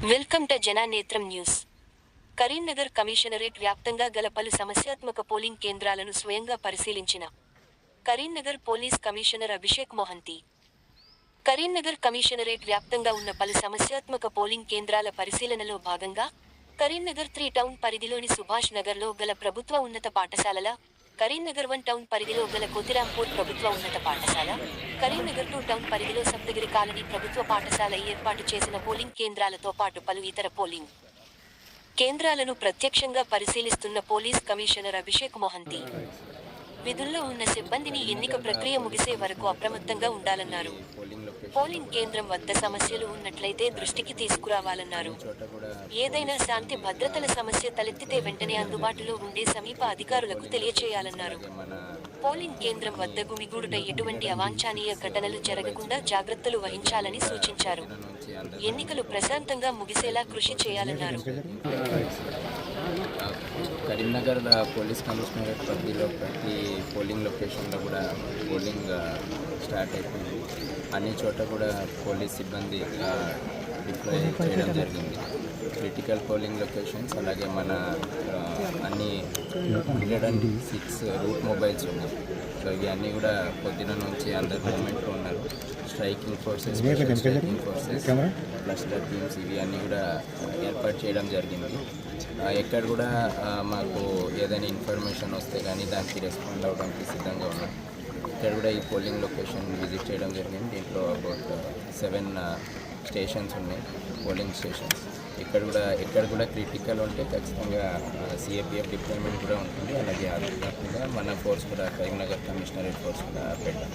Welcome to Jananetram news. Karimnagar commissionerate వ్యాప్తంగా గల పలు సమస్యాత్మక పోలింగ్ కేంద్రాలను స్వయంగా పరిశీలించిన Karimnagar police commissioner Abhishek Mohanty. Karimnagar commissionerate వ్యాప్తంగా ఉన్న పలు సమస్యాత్మక పోలింగ్ కేంద్రాల పరిశీలనలో భాగంగా కరీంనగర్ 3 టౌన్ పరిధిలోని సుభాష్ నగర్లో గల ప్రభుత్వ ఉన్నత పాఠశాలల, కరీంనగర్ 1 టౌన్ పరిధిలో గల కోతిరాంపూర్ ప్రభుత్వ ఉన్నత పాఠశాల, కరీంనగర్ 2 టౌన్ పరిధిలో సప్తగిరి కాలనీ ప్రభుత్వ పాఠశాల ఏర్పాటు చేసిన పోలింగ్ కేంద్రాలతో పాటు పలు ఇతర పోలింగ్ కేంద్రాలను ప్రత్యక్షంగా పరిశీలిస్తున్న పోలీస్ కమిషనర్ అభిషేక్ మొహంతి విధుల్లో ఉన్న సిబ్బందిని ఎన్నిక ప్రక్రియ ముగిసే వరకు అప్రమత్తంగా ఉండాలన్నారు. పోలింగ్ కేంద్రం వద్ద సమస్యలు ఉన్నట్లయితే దృష్టికి తీసుకురావాలన్నారు. ఏదైనా శాంతి భద్రతల సమస్య తలెత్తితే వెంటనే అందుబాటులో ఉండే సమీప అధికారులకు తెలియచేయాలన్నారు. పోలింగ్ కేంద్రం వద్ద గుమిగూడుట ఎటువంటి అవాంఛనీయ ఘటనలు జరగకుండా జాగ్రత్తలు వహించాలని సూచించారు. ఎన్నికలు ప్రశాంతంగా ముగిసేలా కృషి చేయాలన్నారు. కరీంనగర్ పోలీస్ కమిషనరేట్ పరిధిలో ప్రతి పోలింగ్ లొకేషన్లో కూడా పోలింగ్ స్టార్ట్ అయిపోయింది. అన్ని చోట కూడా పోలీస్ సిబ్బంది డిప్లాయ్ చేయడం జరిగింది. క్రిటికల్ పోలింగ్ లొకేషన్స్ అలాగే మన అన్ని 106 రూట్ మొబైల్స్ ఉన్నాయి. సో ఇవన్నీ కూడా పొద్దున నుంచి అందరు మూమెంట్లో ఉన్నారు. స్ట్రైకింగ్ ఫోర్సెస్ క్లస్టర్ టీమ్స్ ఇవి అన్నీ కూడా ఏర్పాటు చేయడం జరిగింది. ఎక్కడ కూడా మాకు ఏదైనా ఇన్ఫర్మేషన్ వస్తే కానీ దానికి రెస్పాండ్ అవ్వడానికి సిద్ధంగా ఉన్నాం. ఇక్కడ కూడా ఈ పోలింగ్ లొకేషన్ విజిట్ చేయడం జరిగింది. దీంట్లో అబౌట్ 7 స్టేషన్స్ ఉన్నాయి, పోలింగ్ స్టేషన్స్. ఎక్కడ కూడా క్రిటికల్ ఉంటే ఖచ్చితంగా సిఏపిఎఫ్ డిప్లాయ్మెంట్ కూడా ఉంటుంది. అలాగే అది కాకుండా మన ఫోర్స్ కూడా కరీంనగర్ కమిషనరేట్ ఫోర్స్ కూడా పెట్టాం.